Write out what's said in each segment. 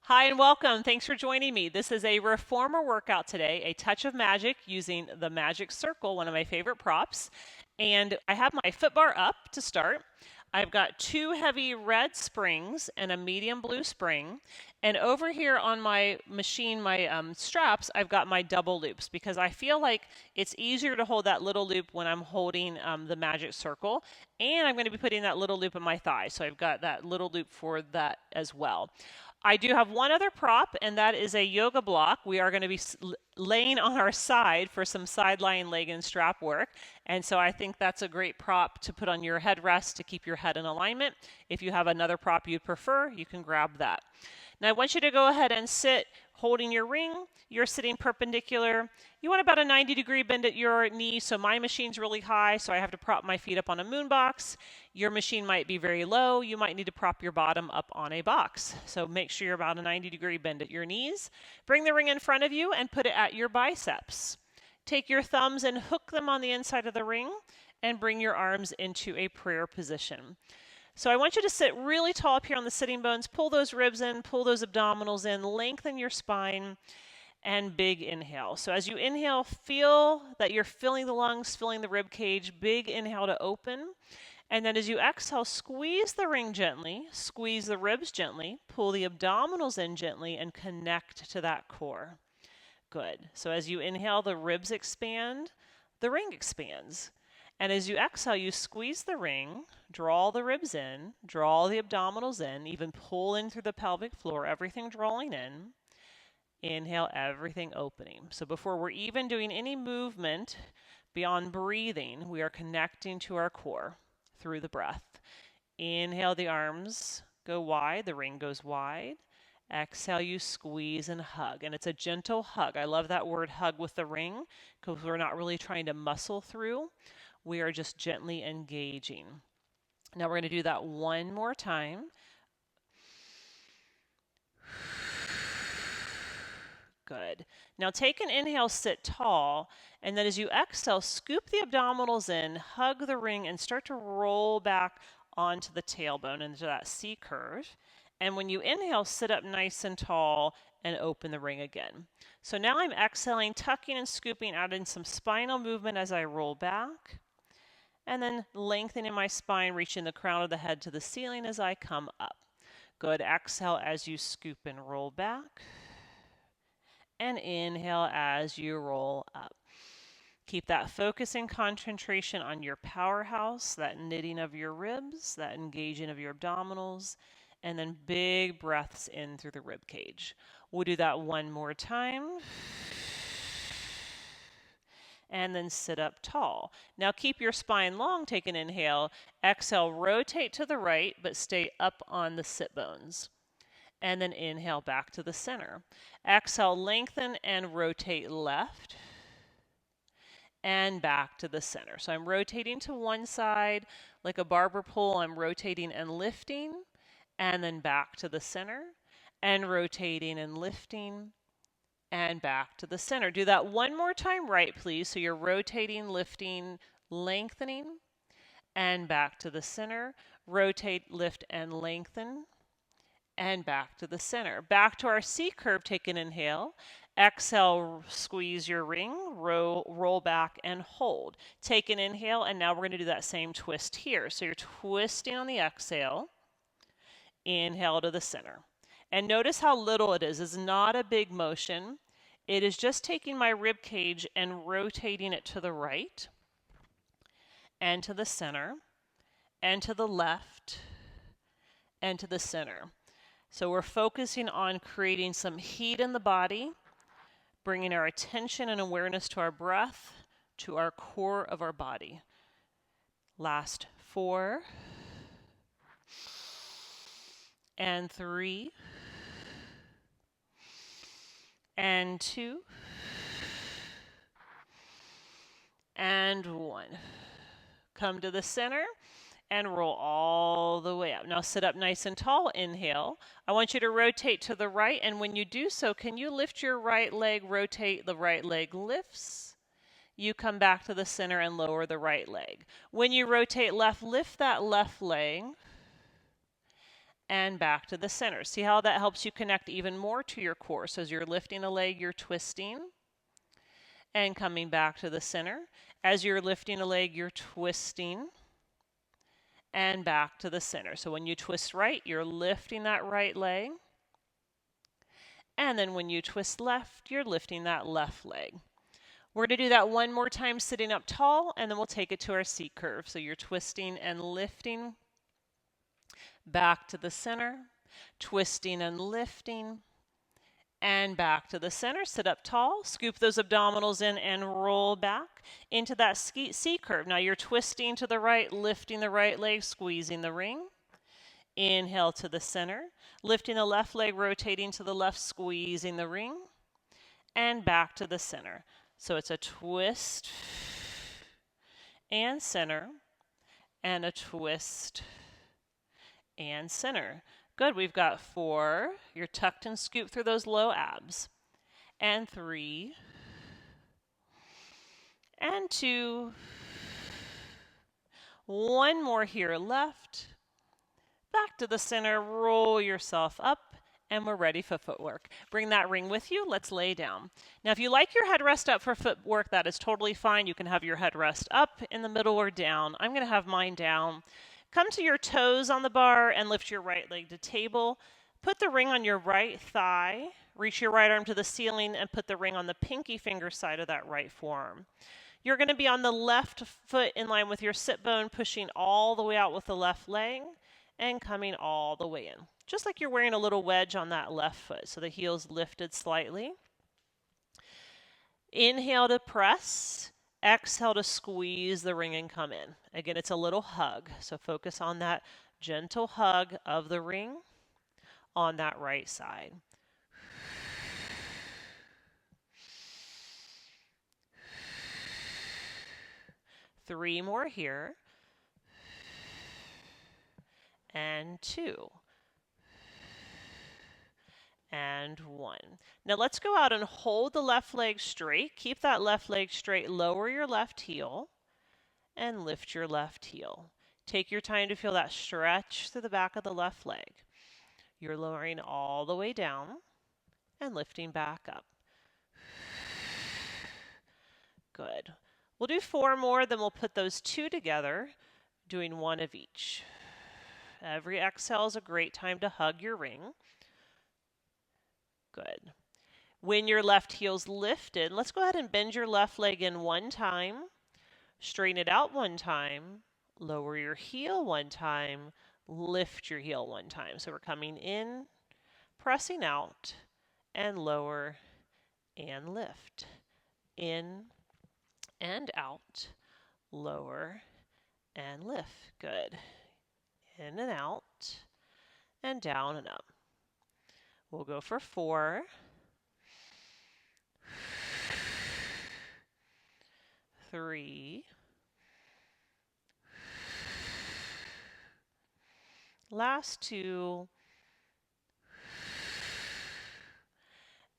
Hi and welcome. Thanks for joining me. This is a reformer workout today, a touch of magic using the magic circle, one of my favorite props. And I have my foot bar up to start. I've got two heavy red springs and a medium blue spring. And over here on my machine, my straps, I've got my double loops because I feel like it's easier to hold that little loop when I'm holding the magic circle. And I'm going to be putting that little loop in my thigh. So I've got that little loop for that as well. I do have one other prop, and that is a yoga block. We are going to be laying on our side for some side lying leg and strap work. And so I think that's a great prop to put on your headrest to keep your head in alignment. If you have another prop you'd prefer, you can grab that. Now I want you to go ahead and sit holding your ring. You're sitting perpendicular. You want about a 90-degree bend at your knee, so my machine's really high, so I have to prop my feet up on a moon box. Your machine might be very low. You might need to prop your bottom up on a box. So make sure you're about a 90-degree bend at your knees. Bring the ring in front of you and put it at your biceps. Take your thumbs and hook them on the inside of the ring and bring your arms into a prayer position. So I want you to sit really tall up here on the sitting bones. Pull those ribs in, pull those abdominals in, lengthen your spine, and big inhale. So as you inhale, feel that you're filling the lungs, filling the rib cage. Big inhale to open. And then as you exhale, squeeze the ring gently, squeeze the ribs gently, pull the abdominals in gently, and connect to that core. Good. So as you inhale, the ribs expand, the ring expands. And as you exhale, you squeeze the ring, draw the ribs in, draw the abdominals in, even pull in through the pelvic floor, everything drawing in. Inhale, everything opening. So before we're even doing any movement beyond breathing, we are connecting to our core through the breath. Inhale, the arms go wide, the ring goes wide. Exhale, you squeeze and hug. And it's a gentle hug. I love that word hug with the ring because we're not really trying to muscle through. We are just gently engaging. Now we're going to do that one more time. Good. Now take an inhale, sit tall, and then as you exhale, scoop the abdominals in, hug the ring, and start to roll back onto the tailbone into that C curve. And when you inhale, sit up nice and tall and open the ring again. So now I'm exhaling, tucking and scooping, adding some spinal movement as I roll back. And then lengthening my spine, reaching the crown of the head to the ceiling as I come up. Good. Exhale as you scoop and roll back. And inhale as you roll up. Keep that focus and concentration on your powerhouse, that knitting of your ribs, that engaging of your abdominals, and then big breaths in through the rib cage. We'll do that one more time. And then sit up tall. Now keep your spine long, take an inhale. Exhale, rotate to the right, but stay up on the sit bones. And then inhale back to the center. Exhale, lengthen and rotate left and back to the center. So I'm rotating to one side like a barber pole. I'm rotating and lifting and then back to the center and rotating and lifting and back to the center. Do that one more time right, please. So you're rotating, lifting, lengthening, and back to the center. Rotate, lift, and lengthen, and back to the center. Back to our C curve, take an inhale. Exhale, squeeze your ring, roll back, and hold. Take an inhale, and now we're going to do that same twist here. So you're twisting on the exhale. Inhale to the center. And notice how little it is. It's not a big motion. It is just taking my rib cage and rotating it to the right and to the center and to the left and to the center. So we're focusing on creating some heat in the body, bringing our attention and awareness to our breath, to our core of our body. Last 4 and 3 and 2 and 1. Come to the center and roll all the way up. Now sit up nice and tall. Inhale. I want you to rotate to the right, and when you do so, can you lift your right leg, rotate, the right leg lifts. You come back to the center and lower the right leg. When you rotate left, lift that left leg and back to the center. See how that helps you connect even more to your core. So as you're lifting a leg, you're twisting and coming back to the center. As you're lifting a leg, you're twisting and back to the center. So when you twist right, you're lifting that right leg. And then when you twist left, you're lifting that left leg. We're going to do that one more time sitting up tall, and then we'll take it to our C curve. So you're twisting and lifting back to the center, twisting and lifting, and back to the center. Sit up tall, scoop those abdominals in and roll back into that C curve. Now you're twisting to the right, lifting the right leg, squeezing the ring. Inhale to the center, lifting the left leg, rotating to the left, squeezing the ring, and back to the center. So it's a twist and center, and a twist and center. Good, we've got 4. You're tucked and scooped through those low abs. And 3. And 2. One more here left. Back to the center, roll yourself up, and we're ready for footwork. Bring that ring with you. Let's lay down. Now, if you like your headrest up for footwork, that is totally fine. You can have your headrest up, in the middle, or down. I'm going to have mine down. Come to your toes on the bar and lift your right leg to table. Put the ring on your right thigh. Reach your right arm to the ceiling and put the ring on the pinky finger side of that right forearm. You're going to be on the left foot in line with your sit bone, pushing all the way out with the left leg and coming all the way in. Just like you're wearing a little wedge on that left foot, so the heel's lifted slightly. Inhale to press. Exhale to squeeze the ring and come in. Again, it's a little hug, so focus on that gentle hug of the ring on that right side. Three more here. And 2. And 1. Now let's go out and hold the left leg straight. Keep that left leg straight. Lower your left heel and lift your left heel. Take your time to feel that stretch through the back of the left leg. You're lowering all the way down and lifting back up. Good. We'll do 4 more, then we'll put those 2 together, doing 1 of each. Every exhale is a great time to hug your ring. Good. When your left heel's lifted, let's go ahead and bend your left leg in 1 time. Straighten it out 1 time. Lower your heel 1 time. Lift your heel 1 time. So we're coming in, pressing out, and lower and lift. In and out, lower and lift. Good. In and out, and down and up. We'll go for 4. 3. Last 2.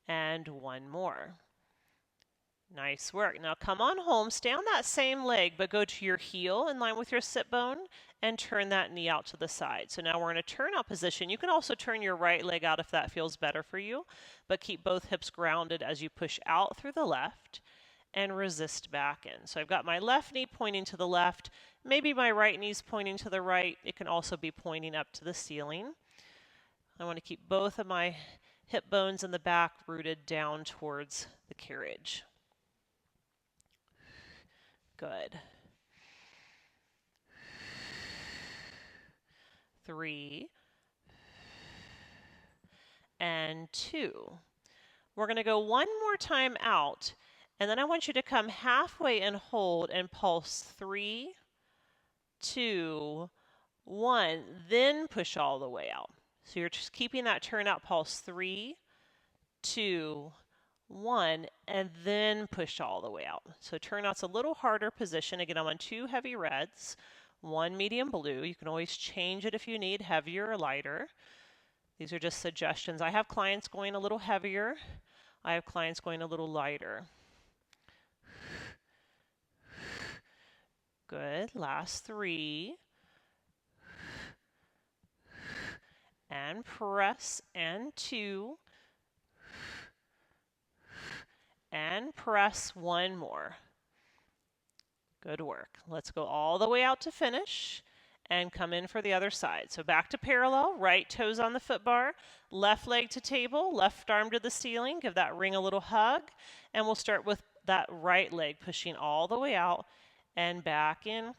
And 1 more. Nice work. Now come on home, stay on that same leg, but go to your heel in line with your sit bone and turn that knee out to the side. So now we're in a turnout position. You can also turn your right leg out if that feels better for you, but keep both hips grounded as you push out through the left and resist back in. So I've got my left knee pointing to the left, maybe my right knee's pointing to the right. It can also be pointing up to the ceiling. I want to keep both of my hip bones in the back rooted down towards the carriage. Good. 3 and 2. We're going to go 1 more time out, and then I want you to come halfway and hold and pulse 3, 2, 1, then push all the way out. So you're just keeping that turnout pulse 3, 2, 1, and then push all the way out. So turnout's a little harder position. Again, I'm on 2 heavy reds, 1 medium blue. You can always change it if you need, heavier or lighter. These are just suggestions. I have clients going a little heavier. I have clients going a little lighter. Good. Last 3. and press, and 2, and press 1 more. Good work. Let's go all the way out to finish and come in for the other side. So back to parallel, right toes on the foot bar, left leg to table, left arm to the ceiling. Give that ring a little hug, and we'll start with that right leg pushing all the way out and back in.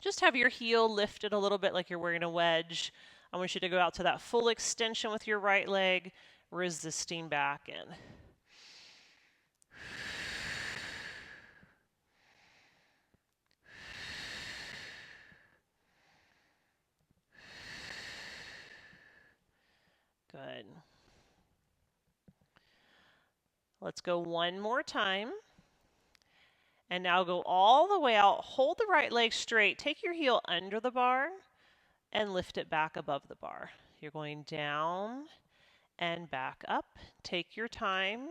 Just have your heel lifted a little bit like you're wearing a wedge. I want you to go out to that full extension with your right leg, resisting back in. Good. Let's go one more time. And now go all the way out. Hold the right leg straight. Take your heel under the bar and lift it back above the bar. You're going down and back up. Take your time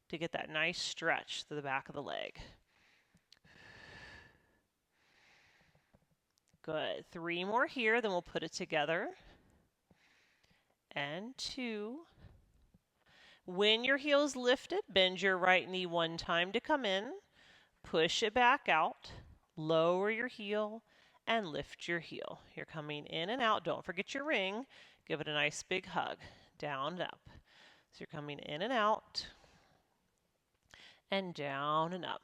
to get that nice stretch through the back of the leg. Good. 3 more here, then we'll put it together. And 2. When your heel is lifted, bend your right knee 1 time to come in. Push it back out. Lower your heel and lift your heel. You're coming in and out. Don't forget your ring. Give it a nice big hug. Down and up. So you're coming in and out. And down and up.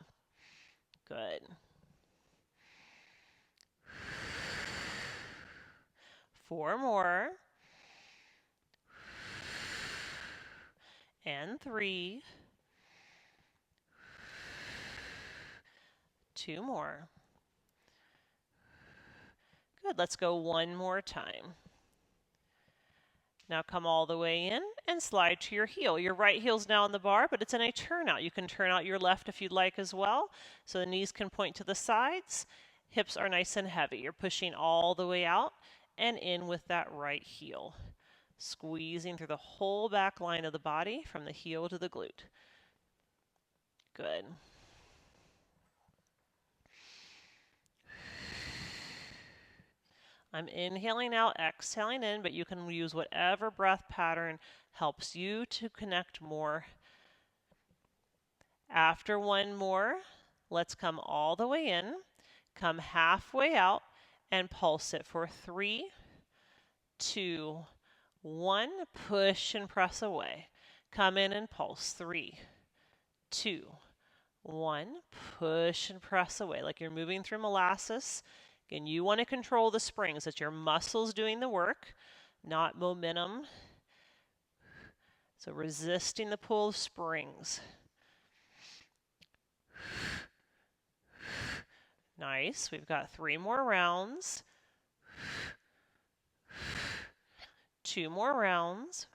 Good. 4 more. And 3. 2 more. Good, let's go 1 more time. Now come all the way in and slide to your heel. Your right heel's now on the bar, but it's in a turnout. You can turn out your left if you'd like as well. So the knees can point to the sides. Hips are nice and heavy. You're pushing all the way out and in with that right heel. Squeezing through the whole back line of the body from the heel to the glute. Good. I'm inhaling out, exhaling in, but you can use whatever breath pattern helps you to connect more. After 1 more, let's come all the way in, come halfway out, and pulse it for 3, 2, 1. Push and press away. Come in and pulse. 3, 2, 1. Push and press away like you're moving through molasses. Again, you want to control the springs. It's your muscles doing the work, not momentum. So resisting the pull of springs. Nice. We've got 3 more rounds. 2 more rounds.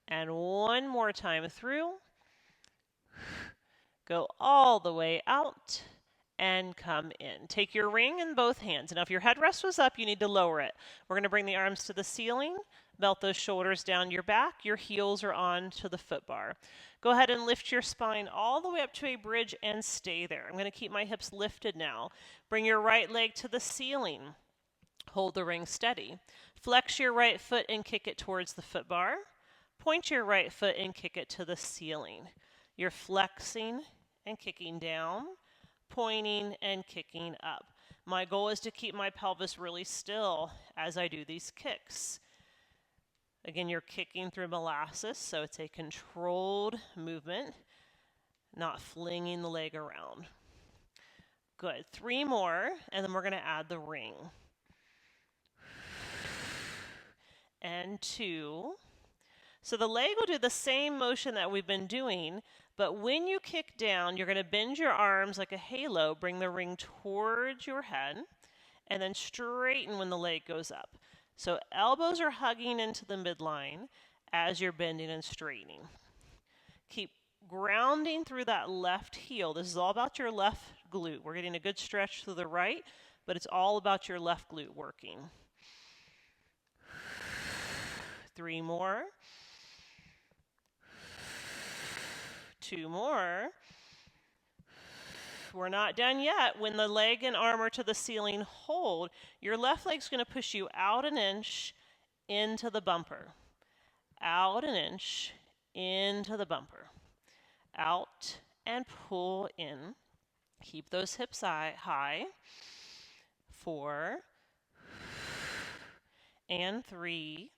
And 1 more time through. Go all the way out. And come in. Take your ring in both hands. Now if your headrest was up, you need to lower it. We're going to bring the arms to the ceiling, melt those shoulders down your back. Your heels are on to the foot bar. Go ahead and lift your spine all the way up to a bridge and stay there. I'm going to keep my hips lifted now. Bring your right leg to the ceiling. Hold the ring steady. Flex your right foot and kick it towards the foot bar. Point your right foot and kick it to the ceiling. You're flexing and kicking down, pointing and kicking up. My goal is to keep my pelvis really still as I do these kicks. Again, you're kicking through molasses, so it's a controlled movement, not flinging the leg around. Good. 3 more, and then we're going to add the ring. And 2. So the leg will do the same motion that we've been doing, but when you kick down, you're going to bend your arms like a halo, bring the ring towards your head, and then straighten when the leg goes up. So elbows are hugging into the midline as you're bending and straightening. Keep grounding through that left heel. This is all about your left glute. We're getting a good stretch through the right, but it's all about your left glute working. 3 more. 2 more. We're not done yet. When the leg and arm are to the ceiling, hold. Your left leg's going to push you out an inch into the bumper. Out an inch into the bumper. Out and pull in. Keep those hips high. 4 and 3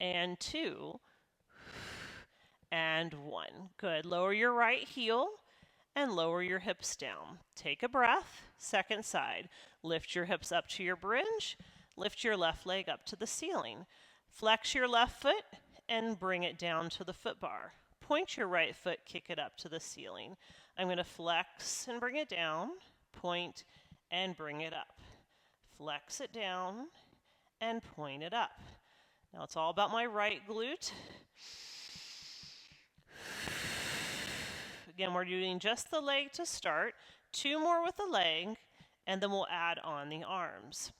and 2 and 1. Good. Lower your right heel and lower your hips down. Take a breath. Second side. Lift your hips up to your bridge. Lift your left leg up to the ceiling. Flex your left foot and bring it down to the foot bar. Point your right foot, kick it up to the ceiling. I'm going to flex and bring it down, point and bring it up. Flex it down and point it up. Now it's all about my right glute. Again, we're doing just the leg to start, 2 more with the leg, and then we'll add on the arms.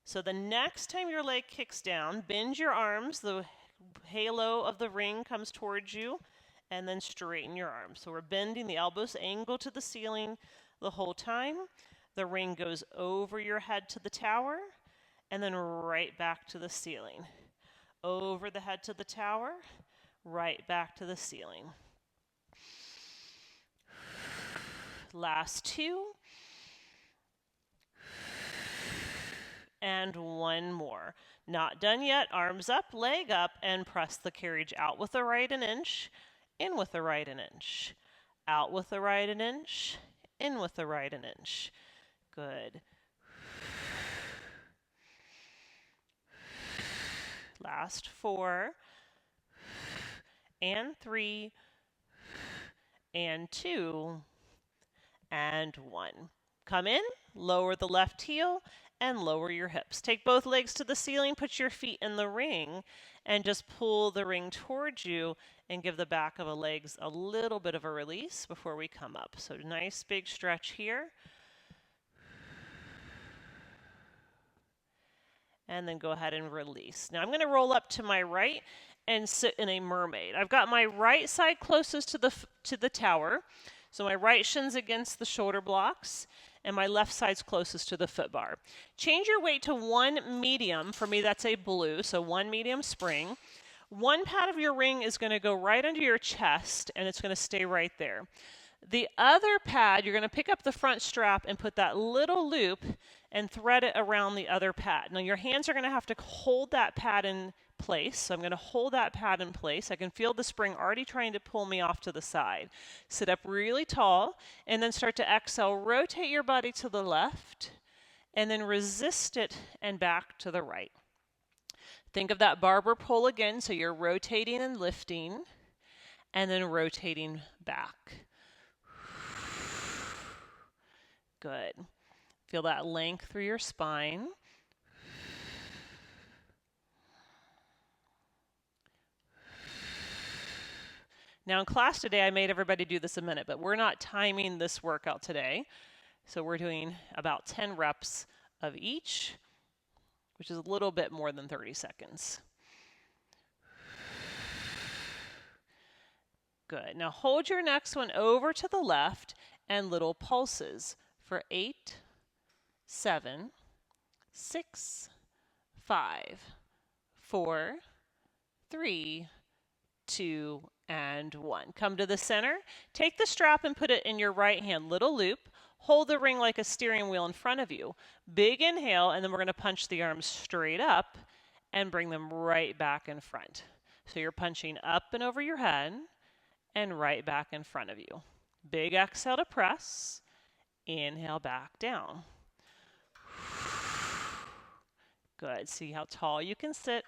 So the next time your leg kicks down, bend your arms, the halo of the ring comes towards you, and then straighten your arms. So we're bending, the elbows angle to the ceiling the whole time. The ring goes over your head to the tower, and then right back to the ceiling. Over the head to the tower, right back to the ceiling. Last 2. And 1 more. Not done yet. Arms up, leg up, and press the carriage out with the right an inch, in with the right an inch. Out with the right an inch, in with the right an inch. Good. Last 4 and 3 and 2 and 1. Come in, lower the left heel, and lower your hips. Take both legs to the ceiling, put your feet in the ring, and just pull the ring towards you and give the back of the legs a little bit of a release before we come up. So nice big stretch here. And then go ahead and release. Now I'm going to roll up to my right and sit in a mermaid. I've got my right side closest to the tower. So my right shin's against the shoulder blocks, and my left side's closest to the foot bar. Change your weight to 1 medium. For me, that's a blue, so 1 medium spring. 1 pad of your ring is going to go right under your chest, and it's going to stay right there. The other pad, you're going to pick up the front strap and put that little loop and thread it around the other pad. Now your hands are going to have to hold that pad in place. So I'm going to hold that pad in place. I can feel the spring already trying to pull me off to the side. Sit up really tall and then start to exhale. Rotate your body to the left and then resist it and back to the right. Think of that barber pole again. So you're rotating and lifting and then rotating back. Good. Feel that length through your spine. Now in class today, I made everybody do this a minute, but we're not timing this workout today. So we're doing about 10 reps of each, which is a little bit more than 30 seconds. Good. Now hold your next one over to the left and little pulses for 8, 7, 6, 5, 4, 3, 2, and 1. Come to the center. Take the strap and put it in your right hand. Little loop. Hold the ring like a steering wheel in front of you. Big inhale, and then we're going to punch the arms straight up and bring them right back in front. So you're punching up and over your head and right back in front of you. Big exhale to press. Inhale back down. Good. See how tall you can sit.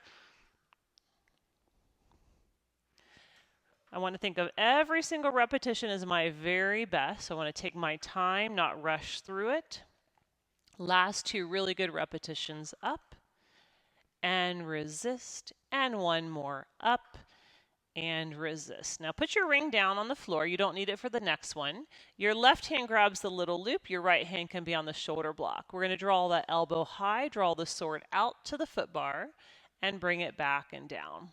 I want to think of every single repetition as my very best. So I want to take my time, not rush through it. Last 2 really good repetitions. Up and resist. And 1 more. Up and resist. Now put your ring down on the floor. You don't need it for the next one. Your left hand grabs the little loop. Your right hand can be on the shoulder block. We're going to draw that elbow high, draw the sword out to the foot bar, and bring it back and down.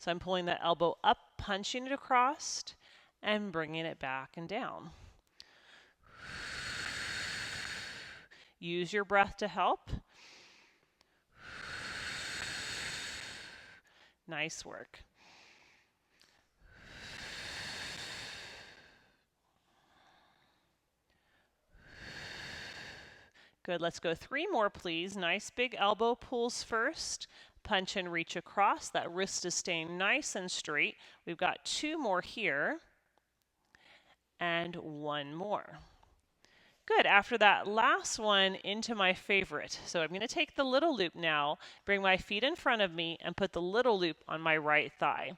So I'm pulling that elbow up, punching it across, and bringing it back and down. Use your breath to help. Nice work. Good, let's go 3 more, please. Nice big elbow pulls first. Punch and reach across. That wrist is staying nice and straight. We've got 2 more here. And 1 more. Good, after that last one, into my favorite. So I'm going to take the little loop now, bring my feet in front of me, and put the little loop on my right thigh.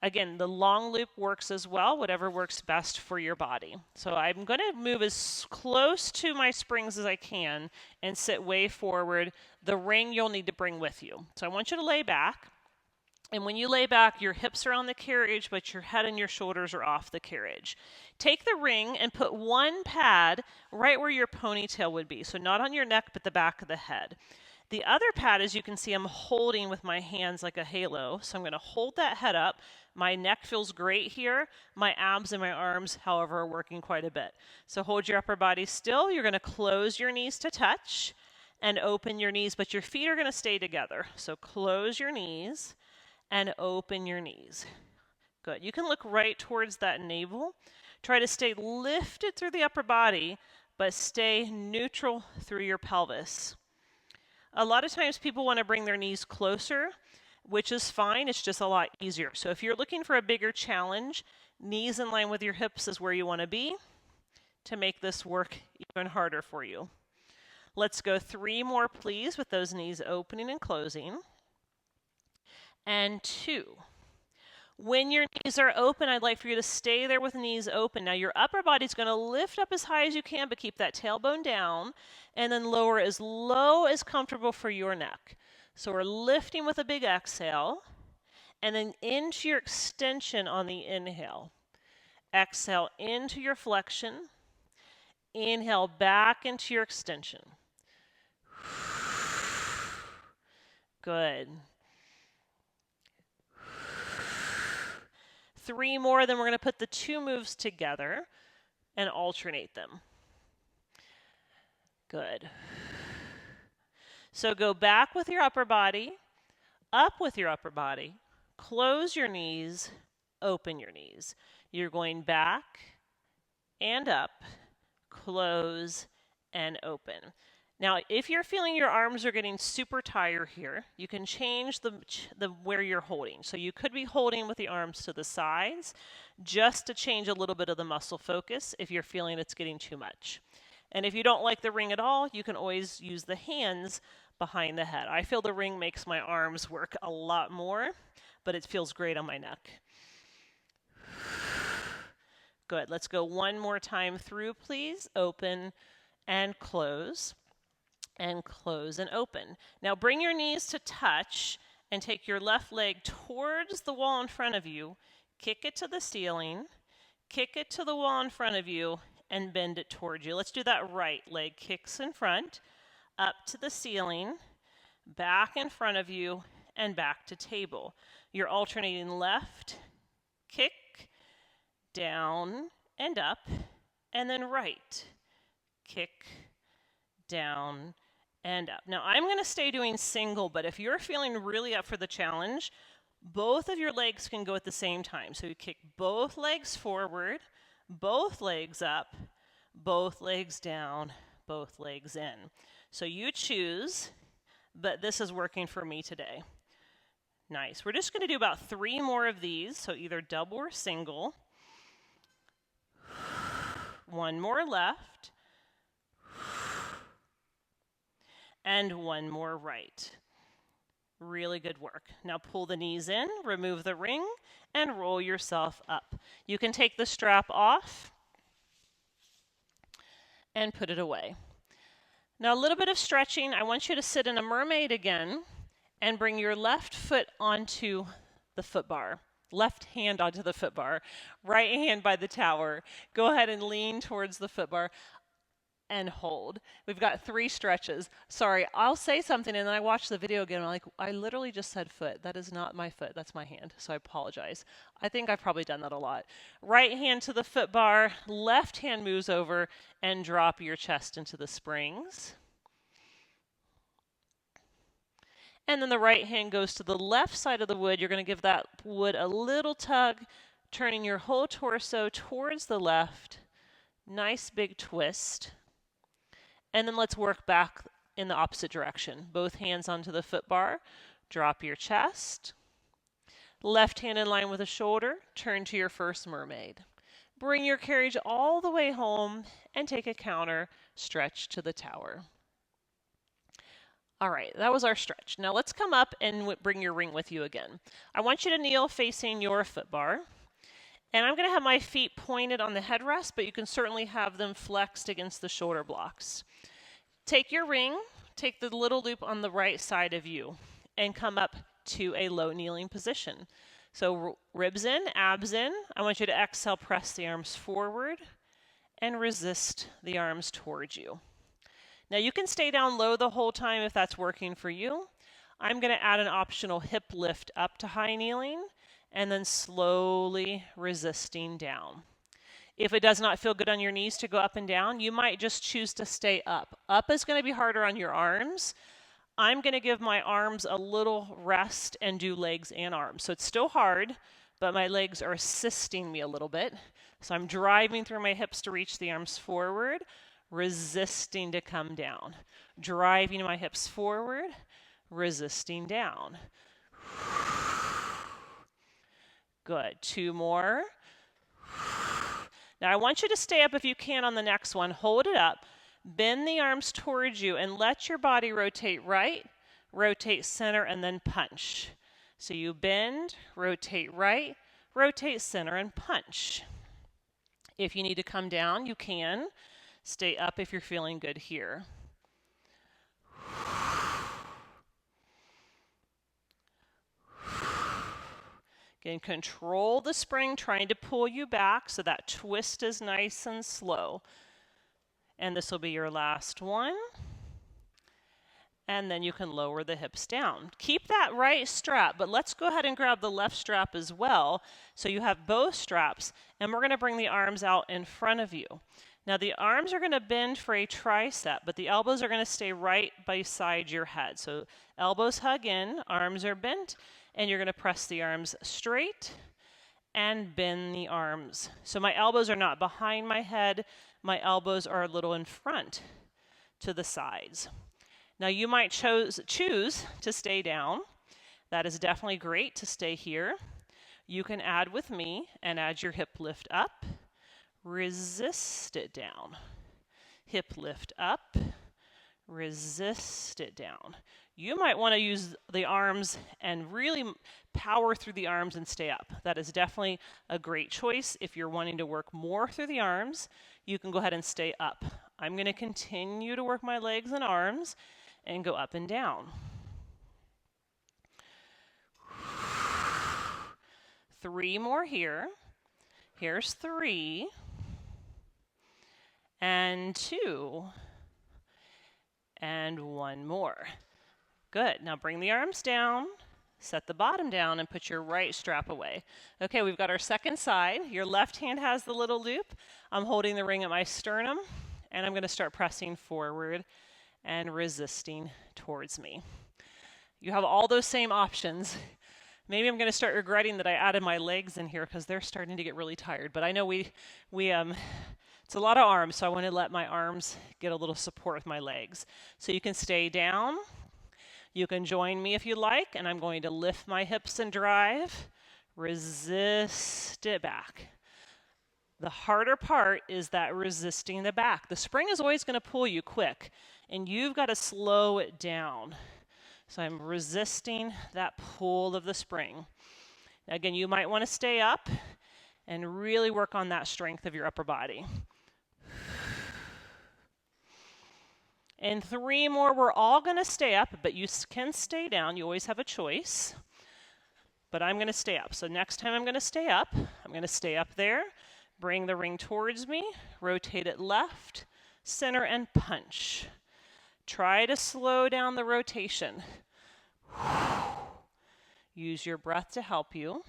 Again, the long loop works as well, whatever works best for your body. So I'm going to move as close to my springs as I can and sit way forward. The ring you'll need to bring with you. So I want you to lay back. And when you lay back, your hips are on the carriage, but your head and your shoulders are off the carriage. Take the ring and put 1 pad right where your ponytail would be. So not on your neck, but the back of the head. The other pad, as you can see, I'm holding with my hands like a halo. So I'm going to hold that head up. My neck feels great here. My abs and my arms, however, are working quite a bit. So hold your upper body still. You're going to close your knees to touch and open your knees, but your feet are going to stay together. So close your knees and open your knees. Good. You can look right towards that navel. Try to stay lifted through the upper body, but stay neutral through your pelvis. A lot of times people want to bring their knees closer, which is fine. It's just a lot easier. So if you're looking for a bigger challenge, knees in line with your hips is where you want to be to make this work even harder for you. Let's go 3 more, please, with those knees opening and closing. And 2. When your knees are open, I'd like for you to stay there with knees open. Now your upper body's going to lift up as high as you can, but keep that tailbone down, and then lower as low as comfortable for your neck. So we're lifting with a big exhale, and then into your extension on the inhale. Exhale into your flexion. Inhale back into your extension. Good. 3 more, then we're going to put the 2 moves together and alternate them. Good. So go back with your upper body, up with your upper body, close your knees, open your knees. You're going back and up, close and open. Now, if you're feeling your arms are getting super tired here, you can change the where you're holding. So you could be holding with the arms to the sides just to change a little bit of the muscle focus if you're feeling it's getting too much. And if you don't like the ring at all, you can always use the hands behind the head. I feel the ring makes my arms work a lot more, but it feels great on my neck. Good. Let's go 1 more time through, please. Open and close. And close and open. Now bring your knees to touch and take your left leg towards the wall in front of you, kick it to the ceiling, kick it to the wall in front of you, and bend it towards you. Let's do that right leg. Kicks in front, up to the ceiling, back in front of you, and back to table. You're alternating left, kick, down, and up, and then right, kick, down, and up. Now I'm going to stay doing single, but if you're feeling really up for the challenge, both of your legs can go at the same time. So you kick both legs forward, both legs up, both legs down, both legs in. So you choose, but this is working for me today. Nice. We're just going to do about 3 more of these, so either double or single. 1 more left. And 1 more right. Really good work. Now pull the knees in, remove the ring, and roll yourself up. You can take the strap off and put it away. Now a little bit of stretching. I want you to sit in a mermaid again and bring your left foot onto the foot bar. Left hand onto the foot bar. Right hand by the tower. Go ahead and lean towards the foot bar. and hold. We've got 3 stretches. Sorry, I'll say something and then I watch the video again and I'm like, I literally just said foot. That is not my foot, that's my hand. So I apologize. I think I've probably done that a lot. Right hand to the foot bar, left hand moves over and drop your chest into the springs. And then the right hand goes to the left side of the wood. You're going to give that wood a little tug, turning your whole torso towards the left. Nice big twist. And then let's work back in the opposite direction. Both hands onto the foot bar. Drop your chest. Left hand in line with the shoulder. Turn to your first mermaid. Bring your carriage all the way home and take a counter stretch to the tower. All right, that was our stretch. Now let's come up and bring your ring with you again. I want you to kneel facing your foot bar. And I'm going to have my feet pointed on the headrest, but you can certainly have them flexed against the shoulder blocks. Take your ring, take the little loop on the right side of you, and come up to a low kneeling position. So ribs in, abs in. I want you to exhale, press the arms forward, and resist the arms towards you. Now you can stay down low the whole time if that's working for you. I'm going to add an optional hip lift up to high kneeling, and then slowly resisting down. If it does not feel good on your knees to go up and down, you might just choose to stay up. Up is going to be harder on your arms. I'm going to give my arms a little rest and do legs and arms. So it's still hard, but my legs are assisting me a little bit. So I'm driving through my hips to reach the arms forward, resisting to come down. Driving my hips forward, resisting down. Good. 2 more. Now I want you to stay up if you can on the next one. Hold it up. Bend the arms towards you and let your body rotate right, rotate center, and then punch. So you bend, rotate right, rotate center, and punch. If you need to come down, you can. Stay up if you're feeling good here. Again, control the spring, trying to pull you back so that twist is nice and slow. And this will be your last one. And then you can lower the hips down. Keep that right strap, but let's go ahead and grab the left strap as well. So you have both straps, and we're going to bring the arms out in front of you. Now the arms are going to bend for a tricep, but the elbows are going to stay right beside your head. So elbows hug in, arms are bent, and you're going to press the arms straight and bend the arms. So my elbows are not behind my head. My elbows are a little in front to the sides. Now you might choose to stay down. That is definitely great to stay here. You can add with me and add your hip lift up. Resist it down. Hip lift up. Resist it down. You might want to use the arms and really power through the arms and stay up. That is definitely a great choice. If you're wanting to work more through the arms, you can go ahead and stay up. I'm going to continue to work my legs and arms and go up and down. 3 more here. Here's 3. And 2. And 1 more. Good. Now bring the arms down, set the bottom down, and put your right strap away. Okay, we've got our second side. Your left hand has the little loop. I'm holding the ring at my sternum, and I'm going to start pressing forward and resisting towards me. You have all those same options. Maybe I'm going to start regretting that I added my legs in here because they're starting to get really tired. But I know it's a lot of arms, so I want to let my arms get a little support with my legs. So you can stay down. You can join me if you like, and I'm going to lift my hips and drive. Resist it back. The harder part is that resisting the back. The spring is always going to pull you quick, and you've got to slow it down. So I'm resisting that pull of the spring. Again, you might want to stay up and really work on that strength of your upper body. And 3 more, we're all going to stay up, but you can stay down. You always have a choice. But I'm going to stay up. So next time I'm going to stay up. I'm going to stay up there, bring the ring towards me, rotate it left, center, and punch. Try to slow down the rotation. Use your breath to help you.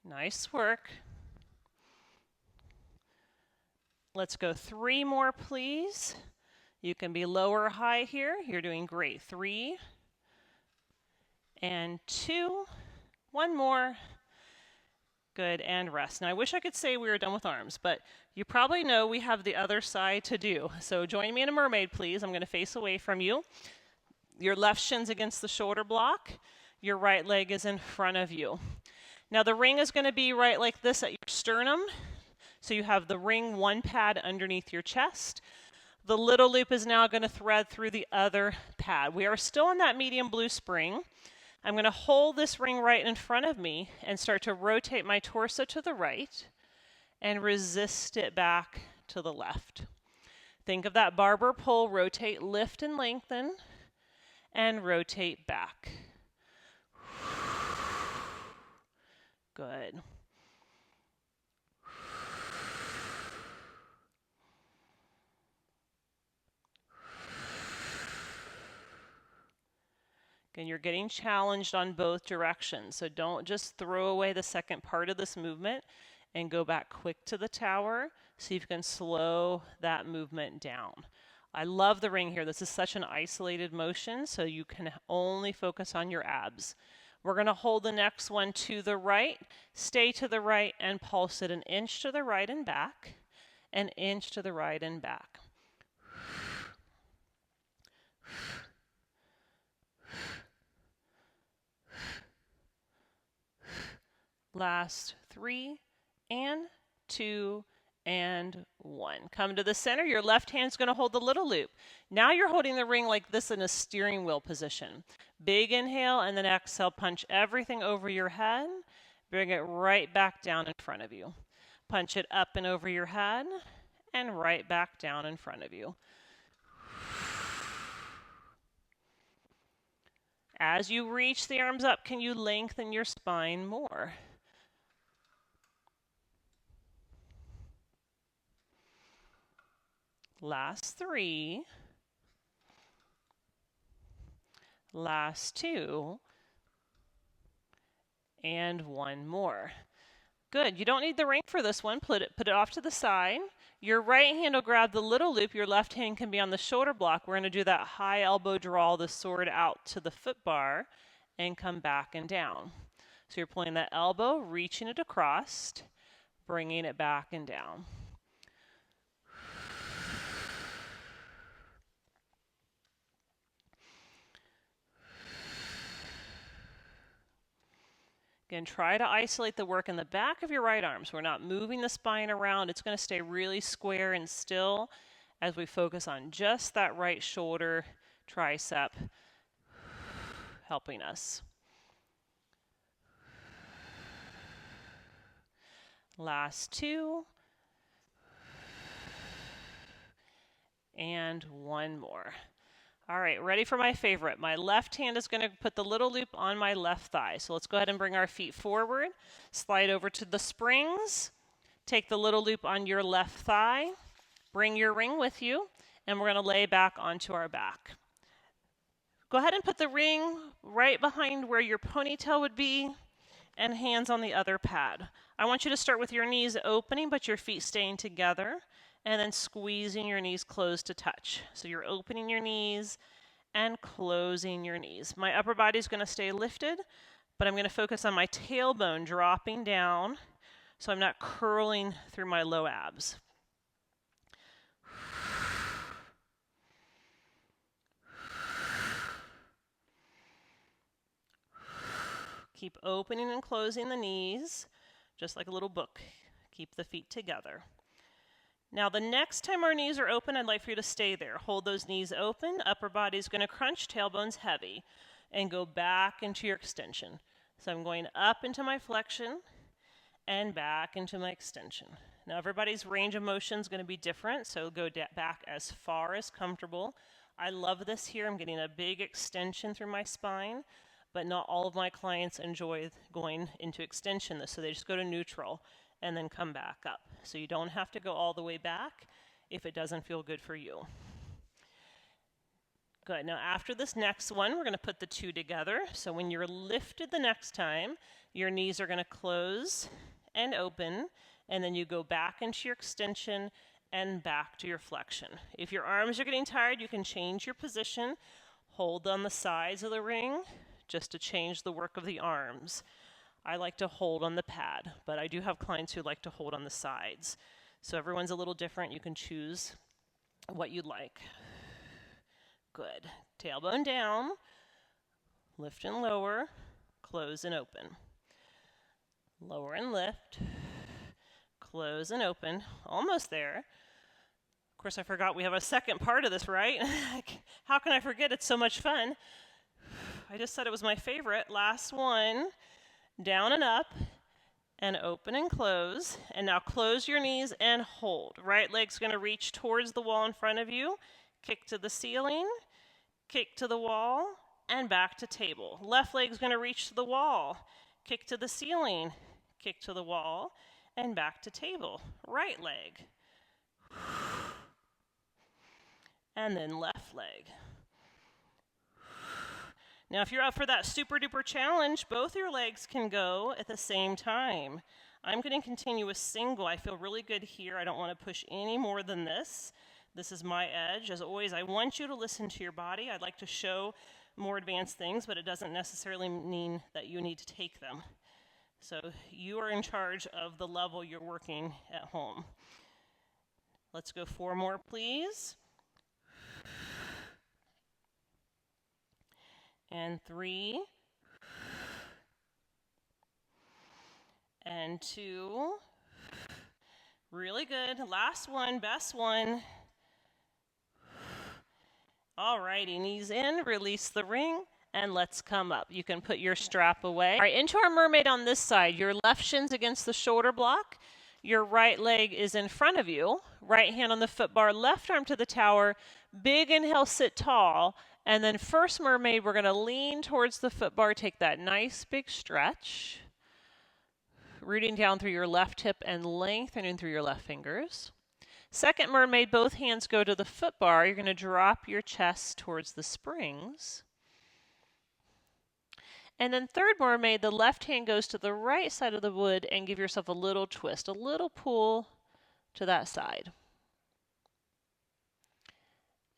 Nice work. Let's go 3 more, please. You can be low or high here. You're doing great. 3 and 2. 1 more. Good, and rest. Now I wish I could say we were done with arms, but you probably know we have the other side to do. So join me in a mermaid, please. I'm going to face away from you. Your left shin's against the shoulder block. Your right leg is in front of you. Now the ring is going to be right like this at your sternum. So you have the ring 1 pad underneath your chest. The little loop is now going to thread through the other pad. We are still in that medium blue spring. I'm going to hold this ring right in front of me and start to rotate my torso to the right and resist it back to the left. Think of that barber pole. Rotate, lift, and lengthen, and rotate back. Good. And you're getting challenged on both directions, so don't just throw away the second part of this movement and go back quick to the tower. See if you can slow that movement down. I love the ring here. This is such an isolated motion, so you can only focus on your abs. We're going to hold the next one to the right, stay to the right, and pulse it 1 inch to the right and back, 1 inch to the right and back. Last 3 and 2 and 1. Come to the center. Your left hand's going to hold the little loop. Now you're holding the ring like this in a steering wheel position. Big inhale and then exhale. Punch everything over your head. Bring it right back down in front of you. Punch it up and over your head and right back down in front of you. As you reach the arms up, can you lengthen your spine more? Last 3. Last 2. And 1 more. Good. You don't need the ring for this one. Put it off to the side. Your right hand will grab the little loop. Your left hand can be on the shoulder block. We're going to do that high elbow draw the sword out to the foot bar and come back and down. So you're pulling that elbow, reaching it across, bringing it back and down. Again, try to isolate the work in the back of your right arm. So we're not moving the spine around. It's going to stay really square and still as we focus on just that right shoulder, tricep, helping us. Last 2. And 1 more. All right, ready for my favorite. My left hand is going to put the little loop on my left thigh. So let's go ahead and bring our feet forward. Slide over to the springs. Take the little loop on your left thigh. Bring your ring with you. And we're going to lay back onto our back. Go ahead and put the ring right behind where your ponytail would be and hands on the other pad. I want you to start with your knees opening but your feet staying together. And then squeezing your knees closed to touch. So you're opening your knees and closing your knees. My upper body is going to stay lifted, but I'm going to focus on my tailbone dropping down so I'm not curling through my low abs. Keep opening and closing the knees, just like a little book. Keep the feet together. Now the next time our knees are open, I'd like for you to stay there. Hold those knees open, upper body's going to crunch, tailbone's heavy, and go back into your extension. So I'm going up into my flexion and back into my extension. Now everybody's range of motion is going to be different, so go back as far as comfortable. I love this here. I'm getting a big extension through my spine, but not all of my clients enjoy going into extension, so they just go to neutral and then come back up. So you don't have to go all the way back if it doesn't feel good for you. Good. Now after this next one, we're going to put the two together. So when you're lifted the next time, your knees are going to close and open, and then you go back into your extension and back to your flexion. If your arms are getting tired, you can change your position. Hold on the sides of the ring just to change the work of the arms. I like to hold on the pad, but I do have clients who like to hold on the sides. So everyone's a little different. You can choose what you'd like. Good. Tailbone down, lift and lower, close and open. Lower and lift, close and open. Almost there. Of course, I forgot we have a second part of this, right? How can I forget? It's so much fun. I just said it was my favorite. Last one. Down and up, and open and close. And now close your knees and hold. Right leg's going to reach towards the wall in front of you. Kick to the ceiling, kick to the wall, and back to table. Left leg's going to reach to the wall. Kick to the ceiling, kick to the wall, and back to table. Right leg. And then left leg. Now if you're up for that super duper challenge, both your legs can go at the same time. I'm going to continue with single. I feel really good here. I don't want to push any more than this. This is my edge. As always, I want you to listen to your body. I'd like to show more advanced things, but it doesn't necessarily mean that you need to take them. So you are in charge of the level you're working at home. Let's go 4 more, please. And 3. And 2. Really good. Last one, best one. Alrighty, knees in, release the ring, and let's come up. You can put your strap away. All right, into our mermaid on this side. Your left shin's against the shoulder block. Your right leg is in front of you. Right hand on the foot bar, left arm to the tower. Big inhale, sit tall. And then first mermaid, we're going to lean towards the foot bar. Take that nice big stretch. Rooting down through your left hip and lengthening through your left fingers. Second mermaid, both hands go to the foot bar. You're going to drop your chest towards the springs. And then third mermaid, the left hand goes to the right side of the wood and give yourself a little twist, a little pull to that side.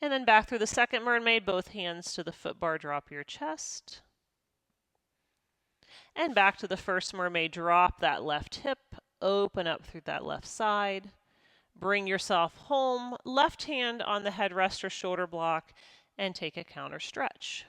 And then back through the second mermaid, both hands to the foot bar, drop your chest. And back to the first mermaid, drop that left hip, open up through that left side. Bring yourself home, left hand on the headrest or shoulder block, and take a counter stretch.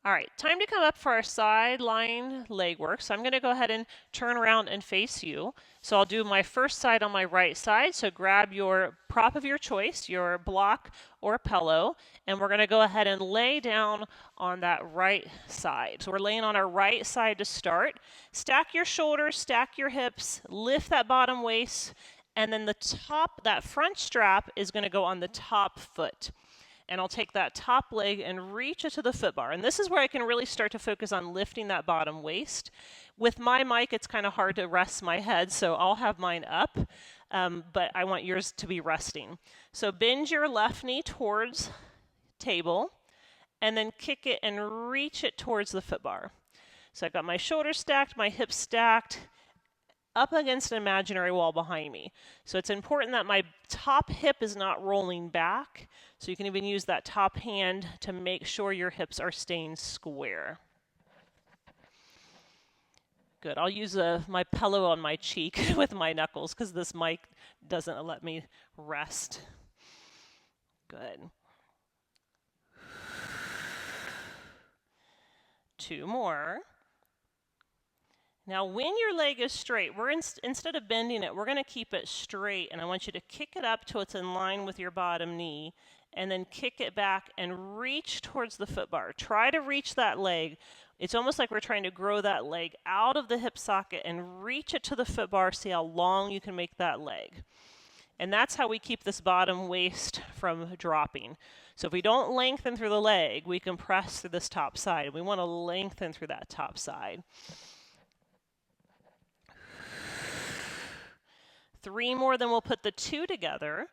All right, time to come up for our sideline leg work. So I'm going to go ahead and turn around and face you. So I'll do my first side on my right side. So grab your prop of your choice, your block or pillow, and we're going to go ahead and lay down on that right side. So we're laying on our right side to start. Stack your shoulders, stack your hips, lift that bottom waist, and then the top, that front strap is going to go on the top foot. And I'll take that top leg and reach it to the foot bar. And this is where I can really start to focus on lifting that bottom waist. With my mic, it's kind of hard to rest my head, so I'll have mine up, but I want yours to be resting. So bend your left knee towards table, and then kick it and reach it towards the foot bar. So I've got my shoulders stacked, my hips stacked, up against an imaginary wall behind me. So it's important that my top hip is not rolling back. So you can even use that top hand to make sure your hips are staying square. Good. I'll use my pillow on my cheek with my knuckles because this mic doesn't let me rest. Good. 2 more. Now, when your leg is straight, instead of bending it, we're going to keep it straight, and I want you to kick it up till it's in line with your bottom knee, and then kick it back and reach towards the foot bar. Try to reach that leg. It's almost like we're trying to grow that leg out of the hip socket and reach it to the foot bar. See how long you can make that leg. And that's how we keep this bottom waist from dropping. So if we don't lengthen through the leg, we compress through this top side. We want to lengthen through that top side. 3 more, then we'll put the 2 together.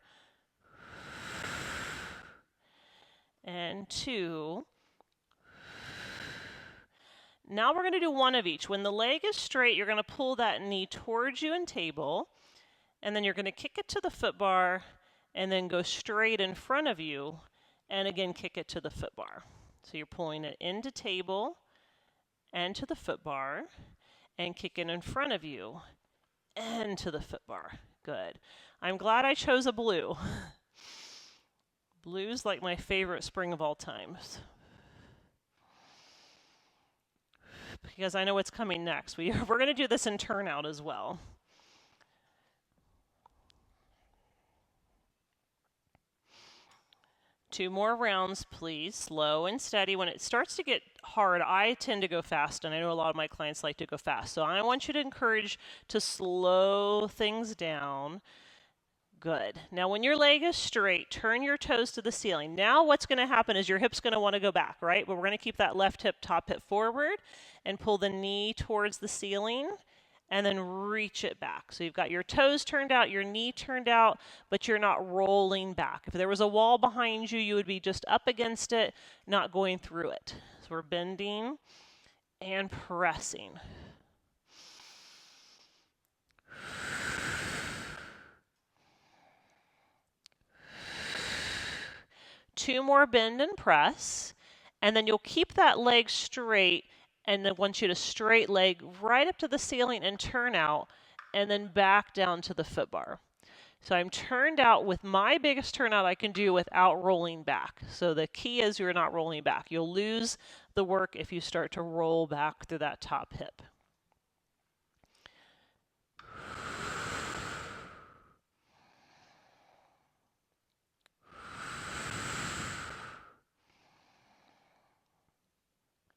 And 2. Now we're going to do 1 of each. When the leg is straight, you're going to pull that knee towards you and table, and then you're going to kick it to the foot bar, and then go straight in front of you, and again kick it to the foot bar. So you're pulling it into table and to the foot bar, and kick it in front of you and to the foot bar. Good. I'm glad I chose a blue. Blue's like my favorite spring of all times, because I know what's coming next. We're going to do this in turnout as well. Two more rounds, please. Slow and steady. When it starts to get hard, I tend to go fast, and I know a lot of my clients like to go fast. So I want you to encourage to slow things down. Good. Now when your leg is straight, turn your toes to the ceiling. Now what's going to happen is your hip's going to want to go back, right? But we're going to keep that left hip, top hip forward, and pull the knee towards the ceiling, and then reach it back. So you've got your toes turned out, your knee turned out, but you're not rolling back. If there was a wall behind you, you would be just up against it, not going through it. So we're bending and pressing. Two more, bend and press, and then you'll keep that leg straight, and I want you to straight leg right up to the ceiling and turn out, and then back down to the foot bar. So I'm turned out with my biggest turnout I can do without rolling back. So the key is you're not rolling back. You'll lose the work if you start to roll back through that top hip.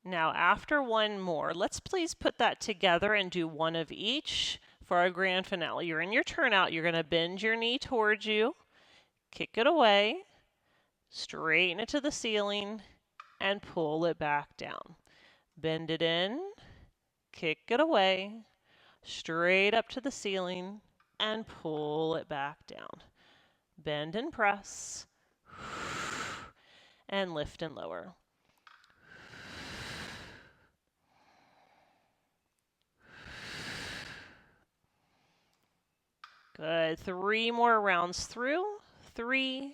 Now after 1 more, let's please put that together and do 1 of each for our grand finale. You're in your turnout. You're going to bend your knee towards you, kick it away, straighten it to the ceiling, and pull it back down. Bend it in, kick it away, straight up to the ceiling, and pull it back down. Bend and press, and lift and lower. Good. 3 more rounds through. 3.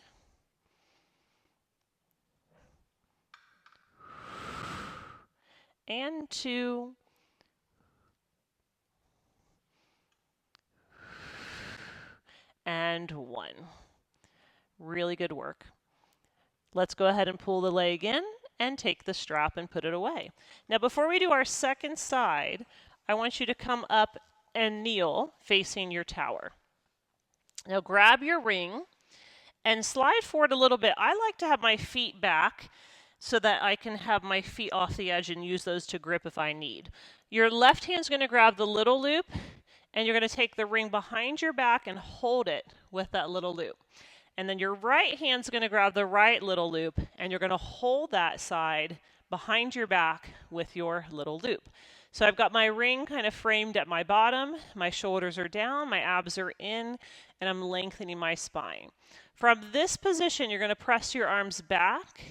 And 2. And 1. Really good work. Let's go ahead and pull the leg in and take the strap and put it away. Now before we do our second side, I want you to come up and kneel facing your tower. Now grab your ring and slide forward a little bit. I like to have my feet back so that I can have my feet off the edge and use those to grip if I need. Your left hand's going to grab the little loop, and you're going to take the ring behind your back and hold it with that little loop. And then your right hand's going to grab the right little loop, and you're going to hold that side behind your back with your little loop. So I've got my ring kind of framed at my bottom, my shoulders are down, my abs are in, and I'm lengthening my spine. From this position, you're going to press your arms back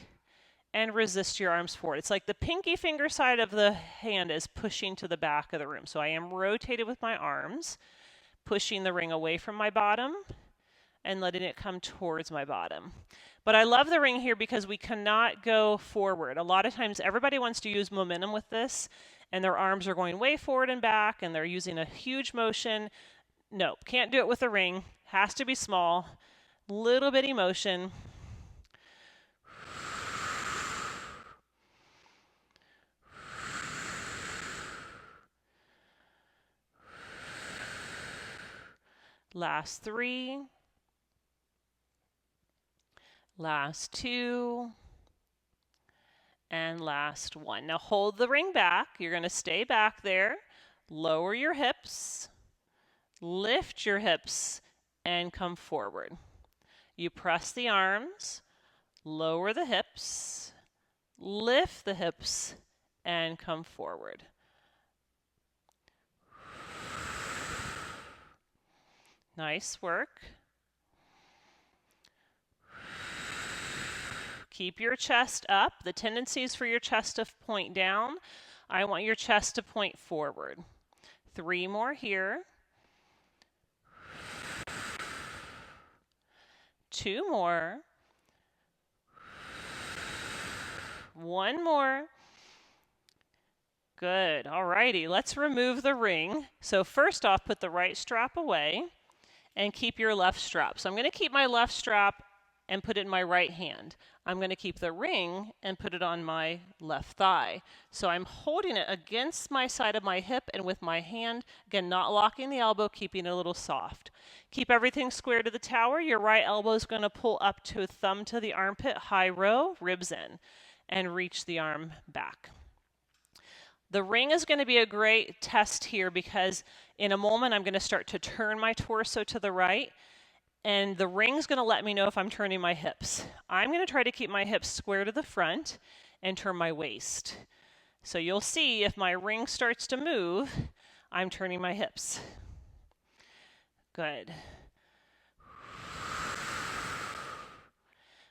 and resist your arms forward. It's like the pinky finger side of the hand is pushing to the back of the room. So I am rotated with my arms, pushing the ring away from my bottom and letting it come towards my bottom. But I love the ring here because we cannot go forward. A lot of times everybody wants to use momentum with this, and their arms are going way forward and back, and they're using a huge motion. Nope, can't do it with a ring. Has to be small, little bitty motion. Last 3. Last 2. And last 1. Now hold the ring back. You're going to stay back there. Lower your hips. Lift your hips and come forward. You press the arms, lower the hips, lift the hips, and come forward. Nice work. Keep your chest up. The tendency is for your chest to point down. I want your chest to point forward. 3 more here. 2 more. 1 more. Good. All righty. Let's remove the ring. So first off, put the right strap away and keep your left strap. So I'm going to keep my left strap and put it in my right hand. I'm going to keep the ring and put it on my left thigh. So I'm holding it against my side of my hip and with my hand, again, not locking the elbow, keeping it a little soft. Keep everything square to the tower. Your right elbow is going to pull up to thumb to the armpit, high row, ribs in, and reach the arm back. The ring is going to be a great test here because in a moment I'm going to start to turn my torso to the right, and the ring's going to let me know if I'm turning my hips. I'm going to try to keep my hips square to the front and turn my waist. So you'll see if my ring starts to move, I'm turning my hips. Good.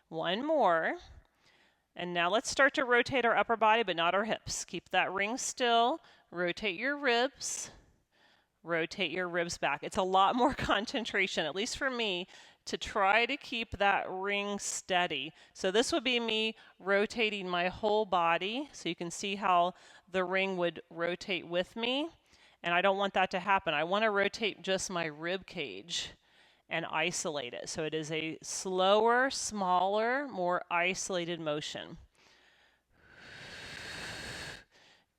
1 more. And now let's start to rotate our upper body, but not our hips. Keep that ring still. Rotate your ribs. Rotate your ribs back. It's a lot more concentration, at least for me, to try to keep that ring steady. So this would be me rotating my whole body. So you can see how the ring would rotate with me. And I don't want that to happen. I want to rotate just my rib cage and isolate it. So it is a slower, smaller, more isolated motion.